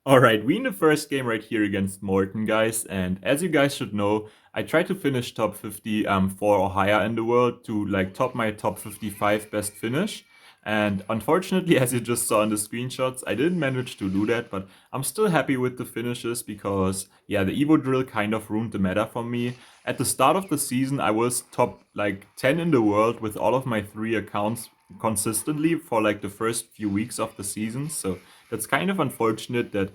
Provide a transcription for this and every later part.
Alright, we in the first game right here against Morton, guys, and as you guys should know, I tried to finish top 50 4 or higher in the world to like top my top 55 best finish. And unfortunately, as you just saw in the screenshots, I didn't manage to do that, but I'm still happy with the finishes because, yeah, the Evo drill kind of ruined the meta for me. At the start of the season, I was top like 10 in the world with all of my 3 accounts consistently for like the first few weeks of the season, so that's kind of unfortunate that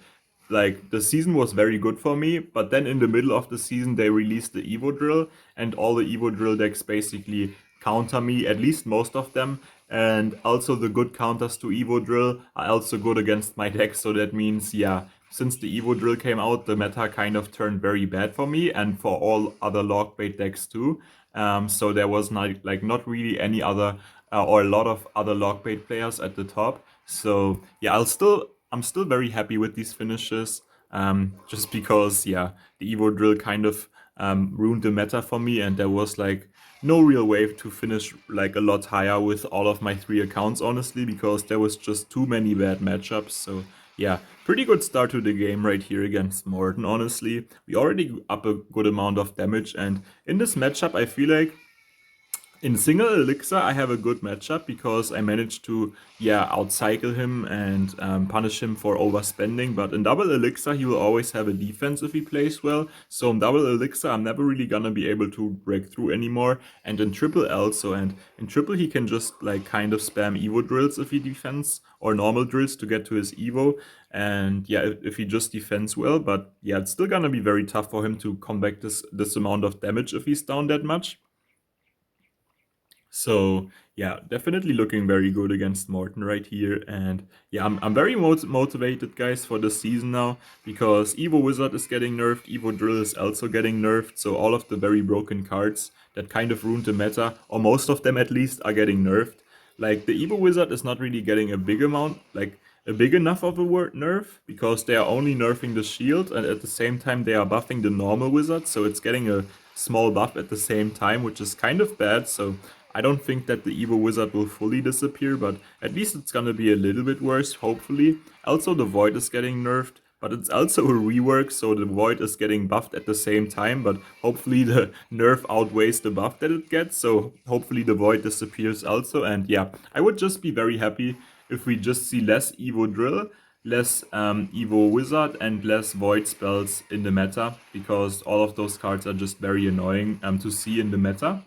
like the season was very good for me, but then in the middle of the season they released the Evo drill, and all the Evo drill decks basically counter me, at least most of them. And also the good counters to Evo drill are also good against my deck, so that means, yeah, since the Evo drill came out, the meta kind of turned very bad for me and for all other log bait decks too. So there was not really any other or a lot of other log bait players at the top. So yeah, I'm still very happy with these finishes. Just because, yeah, the Evo drill kind of ruined the meta for me, and there was like no real way to finish like a lot higher with all of my 3 accounts, honestly, because there was just too many bad matchups. So yeah, pretty good start to the game right here against Morton, honestly. We already up a good amount of damage, and in this matchup, I feel like in single elixir, I have a good matchup because I managed to, yeah, outcycle him and punish him for overspending. But in double elixir, he will always have a defense if he plays well. So in double elixir, I'm never really gonna be able to break through anymore. And in triple also, and in triple, he can just like kind of spam Evo drills if he defends or normal drills to get to his Evo. And yeah, if he just defends well, but yeah, it's still gonna be very tough for him to come back this amount of damage if he's down that much. So yeah, definitely looking very good against Morton right here. And yeah, I'm very motivated, guys, for the season now because Evo Wizard is getting nerfed, Evo Drill is also getting nerfed. So all of the very broken cards that kind of ruined the meta, or most of them at least, are getting nerfed. Like the Evo Wizard is not really getting a big amount, like a big enough of a word nerf, because they are only nerfing the shield and at the same time they are buffing the normal wizard, so it's getting a small buff at the same time, which is kind of bad. So I don't think that the Evo Wizard will fully disappear, but at least it's gonna be a little bit worse, hopefully. Also, the Void is getting nerfed, but it's also a rework, so the Void is getting buffed at the same time, but hopefully the nerf outweighs the buff that it gets, so hopefully the Void disappears also. And yeah, I would just be very happy if we just see less Evo Drill, less Evo Wizard, and less Void spells in the meta, because all of those cards are just very annoying to see in the meta.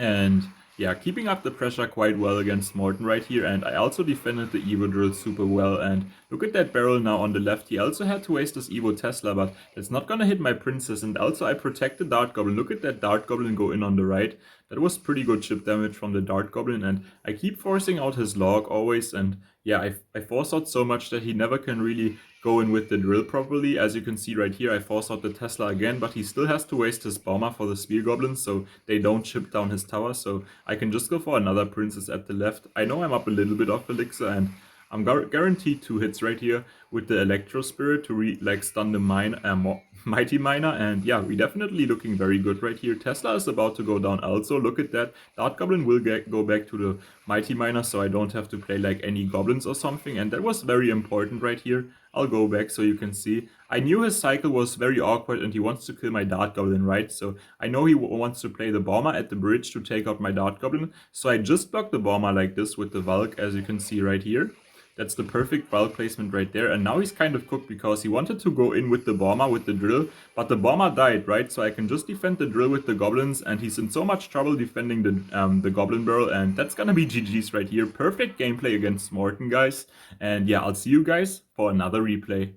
And yeah, keeping up the pressure quite well against Morton right here. And I also defended the Evo drill super well. And look at that barrel now on the left. He also had to waste his Evo Tesla, but it's not gonna hit my princess. And also I protect the Dart Goblin. Look at that Dart Goblin go in on the right. That was pretty good chip damage from the Dart Goblin. And I keep forcing out his log always. And yeah, I force out so much that he never can really go in with the drill properly. As you can see right here, I force out the Tesla again, but he still has to waste his bomber for the spear goblins, so they don't chip down his tower. So I can just go for another princess at the left. I know I'm up a little bit off elixir, and I'm guaranteed 2 hits right here with the Electro Spirit to stun the Mighty Miner. And yeah, we definitely looking very good right here. Tesla is about to go down also. Look at that. Dart Goblin will go back to the Mighty Miner, so I don't have to play like any goblins or something. And that was very important right here. I'll go back so you can see. I knew his cycle was very awkward and he wants to kill my Dart Goblin, right? So I know he wants to play the Bomber at the bridge to take out my Dart Goblin. So I just blocked the Bomber like this with the Valk, as you can see right here. That's the perfect Valk placement right there. And now he's kind of cooked because he wanted to go in with the Bomber with the drill, but the Bomber died, right? So I can just defend the drill with the Goblins, and he's in so much trouble defending the Goblin barrel, and that's gonna be GG's right here. Perfect gameplay against Morton, guys. And yeah, I'll see you guys for another replay.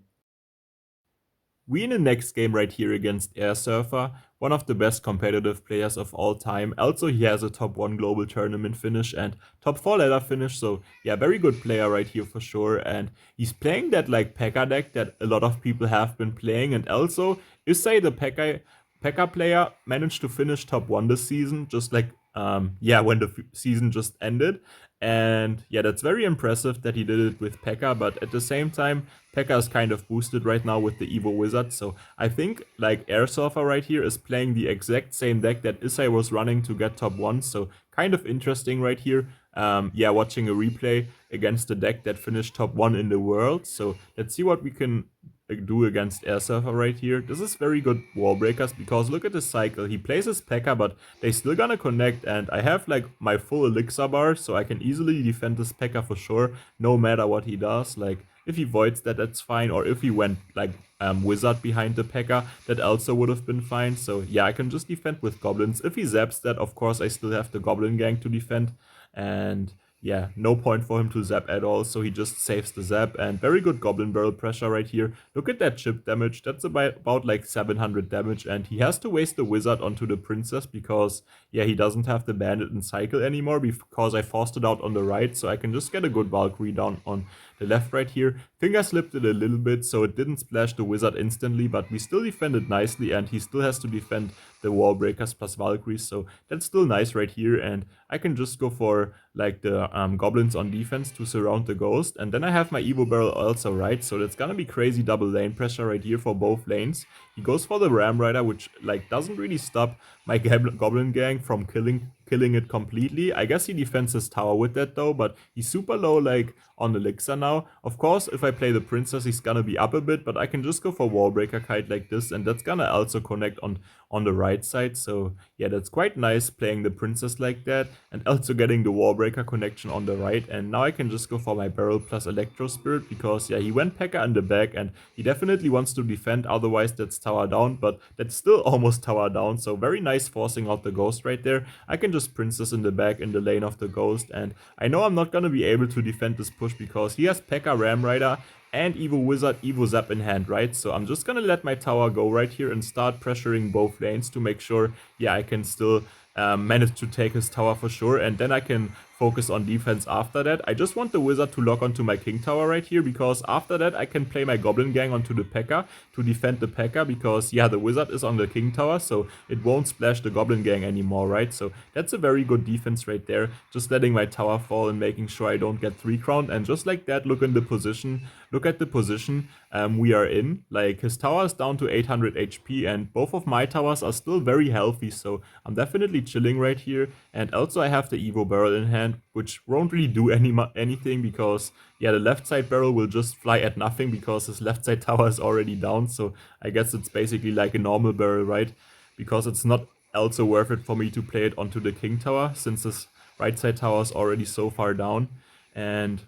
We in the next game right here against Air Surfer, one of the best competitive players of all time. Also, he has a top 1 global tournament finish and top 4 ladder finish. So yeah, very good player right here for sure. And he's playing that like P.E.K.K.A deck that a lot of people have been playing. And also, Issei, the P.E.K.K.A player, managed to finish top 1 this season, just like yeah, when the season just ended. And yeah, that's very impressive that he did it with P.E.K.K.A, but at the same time, P.E.K.K.A is kind of boosted right now with the Evo Wizard, so I think like Air Surfer right here is playing the exact same deck that Isai was running to get top 1, so kind of interesting right here. Yeah, watching a replay against the deck that finished top 1 in the world, so let's see what we can do against Air Surfer right here. This is very good wall breakers because look at the cycle. He plays his P.E.K.K.A, but they still gonna connect, and I have like my full elixir bar, so I can easily defend this P.E.K.K.A for sure, no matter what he does. Like, if he voids that, that's fine, or if he went like wizard behind the P.E.K.K.A, that also would have been fine. So yeah, I can just defend with goblins. If he zaps that, of course, I still have the goblin gang to defend, and yeah, no point for him to zap at all, so he just saves the zap, and very good goblin barrel pressure right here. Look at that chip damage, that's about like 700 damage, and he has to waste the wizard onto the princess because, yeah, he doesn't have the bandit in cycle anymore because I forced it out on the right, so I can just get a good Valkyrie down on the left right here. Finger slipped it a little bit, so it didn't splash the wizard instantly, but we still defended nicely, and he still has to defend the wall breakers plus Valkyries, so that's still nice right here, and I can just go for like the goblins on defense to surround the ghost, and then I have my Evo barrel also right, so that's gonna be crazy double lane pressure right here for both lanes. He goes for the Ram Rider, which like doesn't really stop my goblin gang from killing it completely. I guess he defends his tower with that though, but he's super low like on elixir now. Of course, if I play the princess, he's gonna be up a bit, but I can just go for wallbreaker kite like this, and that's gonna also connect on the right side. So yeah, that's quite nice playing the princess like that, and also getting the wallbreaker connection on the right. And now I can just go for my barrel plus electro spirit because yeah, he went P.E.K.K.A in the back, and he definitely wants to defend, otherwise that's tower down, but that's still almost tower down. So very nice forcing out the ghost right there. I can just princess in the back in the lane of the ghost, and I know I'm not gonna be able to defend this push because he has P.E.K.K.A Ram Rider and Evo Wizard, Evo Zap in hand, right? So I'm just gonna let my tower go right here and start pressuring both lanes to make sure, yeah, I can still manage to take his tower for sure, and then I can focus on defense after that. I just want the wizard to lock onto my king tower right here because after that I can play my goblin gang onto the P.E.K.K.A to defend the P.E.K.K.A because yeah, the wizard is on the king tower, so it won't splash the goblin gang anymore, right? So that's a very good defense right there, just letting my tower fall and making sure I don't get 3 crowned, and just like that, look at the position we are in. Like, his tower is down to 800 HP and both of my towers are still very healthy, so I'm definitely chilling right here. And also I have the Evo barrel in hand, which won't really do anything because yeah, the left side barrel will just fly at nothing because his left side tower is already down, so I guess it's basically like a normal barrel, right? Because it's not also worth it for me to play it onto the king tower since his right side tower is already so far down. And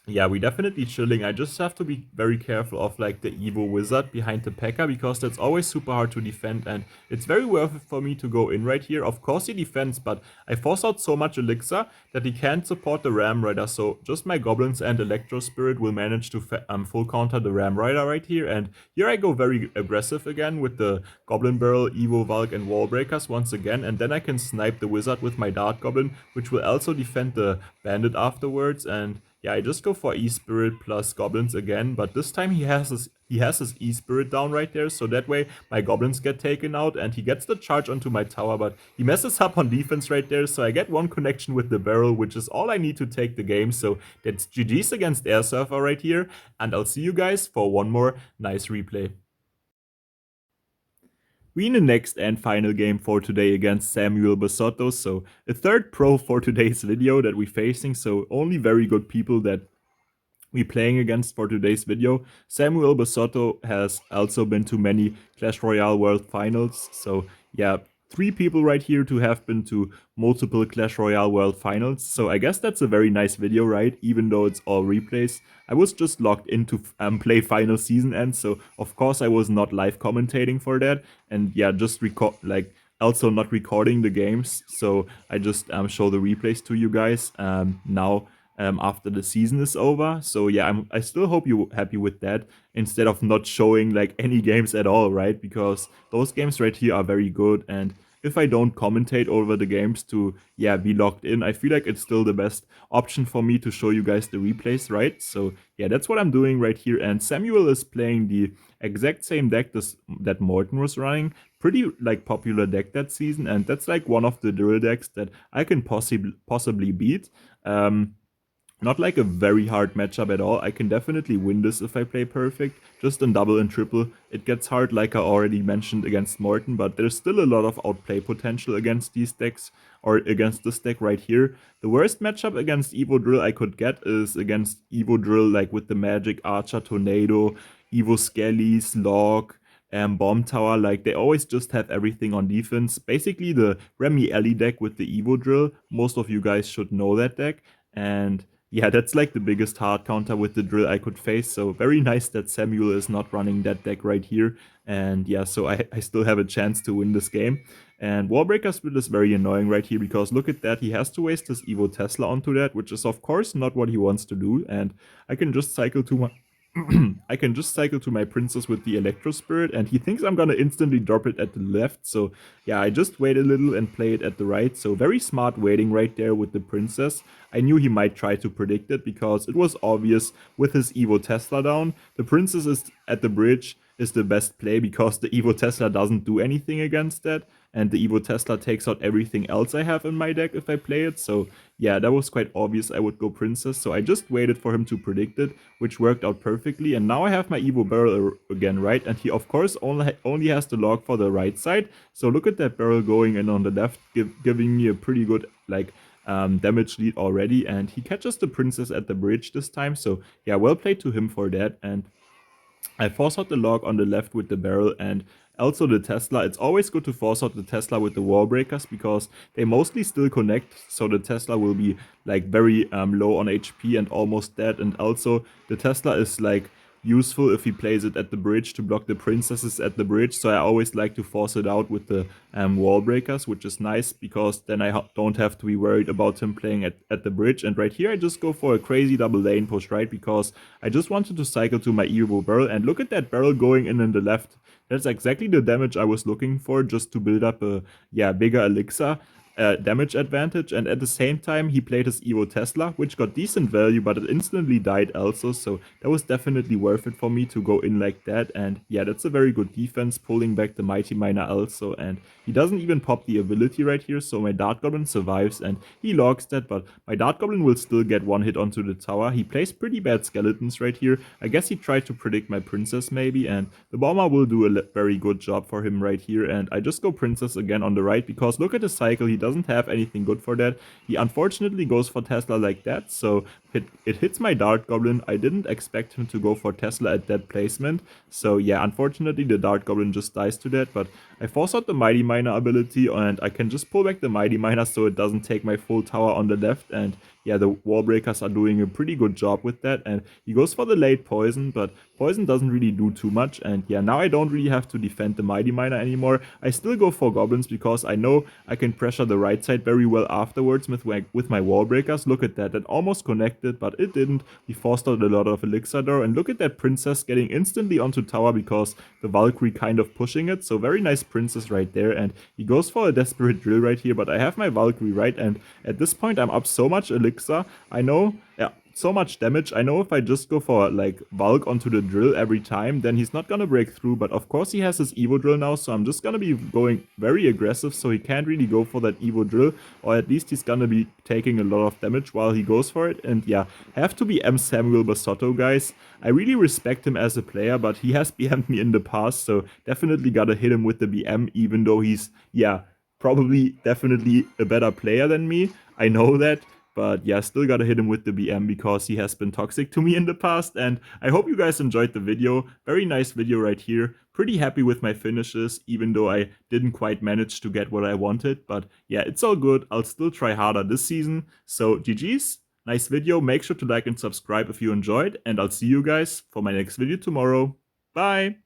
yeah, we definitely chilling. I just have to be very careful of like the Evo Wizard behind the P.E.K.K.A because that's always super hard to defend, and it's very worth it for me to go in right here. Of course he defends, but I force out so much elixir that he can't support the Ram Rider, so just my goblins and Electro Spirit will manage to full counter the Ram Rider right here. And here I go very aggressive again with the Goblin Barrel, Evo Valk and Wall Breakers once again, and then I can snipe the Wizard with my Dart Goblin, which will also defend the Bandit afterwards. And yeah, I just go for E-Spirit plus Goblins again, but this time he has his E-Spirit down right there, so that way my Goblins get taken out and he gets the charge onto my tower, but he messes up on defense right there, so I get one connection with the barrel, which is all I need to take the game. So that's GG's against Air Surfer right here, and I'll see you guys for one more nice replay. We in the next and final game for today against Samuel Basotto, so a third pro for today's video that we're facing, so only very good people that we playing against for today's video. Samuel Basotto has also been to many Clash Royale World Finals, so yeah, 3 people right here to have been to multiple Clash Royale World Finals, so I guess that's a very nice video, right? Even though it's all replays. I was just logged in to play final season end, so of course I was not live commentating for that, and yeah, just also not recording the games, so I just show the replays to you guys now after the season is over. So yeah, I still hope you're happy with that instead of not showing like any games at all, right? Because those games right here are very good, and if I don't commentate over the games to, yeah, be locked in, I feel like it's still the best option for me to show you guys the replays, right? So yeah, that's what I'm doing right here. And Samuel is playing the exact same deck that Morton was running. Pretty like popular deck that season, and that's like one of the drill decks that I can possibly beat. Not like a very hard matchup at all. I can definitely win this if I play perfect. Just in double and triple, it gets hard like I already mentioned against Morton, but there's still a lot of outplay potential against these decks, or against this deck right here. The worst matchup against Evo Drill I could get is against Evo Drill, like with the Magic Archer Tornado, Evo Skellies, Log, Bomb Tower. Like, they always just have everything on defense. Basically the Remy Ellie deck with the Evo Drill. Most of you guys should know that deck. And yeah, that's like the biggest hard counter with the drill I could face. So very nice that Samuel is not running that deck right here. And yeah, so I still have a chance to win this game. And Wallbreaker Split is very annoying right here because look at that, he has to waste his Evo Tesla onto that, which is of course not what he wants to do. And I can just cycle to my I can just cycle to my princess with the Electro Spirit, and he thinks I'm gonna instantly drop it at the left. So yeah, I just wait a little and play it at the right. So very smart waiting right there with the princess. I knew he might try to predict it because it was obvious with his Evo Tesla down. The princess is at the bridge is the best play because the Evo Tesla doesn't do anything against that, and the Evo Tesla takes out everything else I have in my deck if I play it. So yeah, that was quite obvious I would go princess, so I just waited for him to predict it, which worked out perfectly. And now I have my Evo barrel again, right? And he of course only has the log for the right side. So look at that barrel going in on the left, giving me a pretty good like damage lead already. And he catches the princess at the bridge this time, so yeah, well played to him for that. And I force out the log on the left with the barrel, and also the Tesla. It's always good to force out the Tesla with the wall breakers because they mostly still connect, so the Tesla will be like very low on HP and almost dead. And also the Tesla is like useful if he plays it at the bridge to block the princesses at the bridge, so I always like to force it out with the wall breakers, which is nice because then I don't have to be worried about him playing at the bridge. And right here I just go for a crazy double lane push, right, because I just wanted to cycle to my Evo barrel, and look at that barrel going in the left. That's exactly the damage I was looking for, just to build up a bigger elixir damage advantage. And at the same time he played his Evo Tesla, which got decent value, but it instantly died also, so that was definitely worth it for me to go in like that. And yeah, that's a very good defense, pulling back the Mighty Miner also. And he doesn't even pop the ability right here, so my Dart Goblin survives and he logs that, but my Dart Goblin will still get one hit onto the tower. He plays pretty bad skeletons right here. I guess he tried to predict my princess maybe, and the bomber will do a very good job for him right here. And I just go princess again on the right because look at the cycle, he doesn't have anything good for that. He unfortunately goes for Tesla like that, so it hits my Dart Goblin. I didn't expect him to go for Tesla at that placement, so yeah, unfortunately the Dart Goblin just dies to that. But I force out the Mighty Miner ability and I can just pull back the Mighty Miner so it doesn't take my full tower on the left. And yeah, the wall breakers are doing a pretty good job with that. And he goes for the late poison, but poison doesn't really do too much. And yeah, now I don't really have to defend the Mighty Miner anymore. I still go for goblins because I know I can pressure the right side very well afterwards with my wall breakers. Look at that, that almost connected, but it didn't. We forced out a lot of elixir there, and look at that princess getting instantly onto tower because the Valkyrie kind of pushing it. So very nice princess right there, and he goes for a desperate drill right here, but I have my Valkyrie, right? And at this point I'm up so much elixir. I know, yeah, so much damage. I know if I just go for like Valk onto the drill every time, then he's not gonna break through. But of course he has his Evo drill now, so I'm just gonna be going very aggressive, so he can't really go for that Evo drill, or at least he's gonna be taking a lot of damage while he goes for it. And yeah, have to be M Samuel Basotto, guys. I really respect him as a player, but he has BM'd me in the past, so definitely gotta hit him with the BM, even though he's, yeah, probably definitely a better player than me. I know that. But yeah, still gotta hit him with the BM because he has been toxic to me in the past. And I hope you guys enjoyed the video. Very nice video right here. Pretty happy with my finishes, even though I didn't quite manage to get what I wanted. But yeah, it's all good. I'll still try harder this season. So GG's. Nice video. Make sure to like and subscribe if you enjoyed. And I'll see you guys for my next video tomorrow. Bye!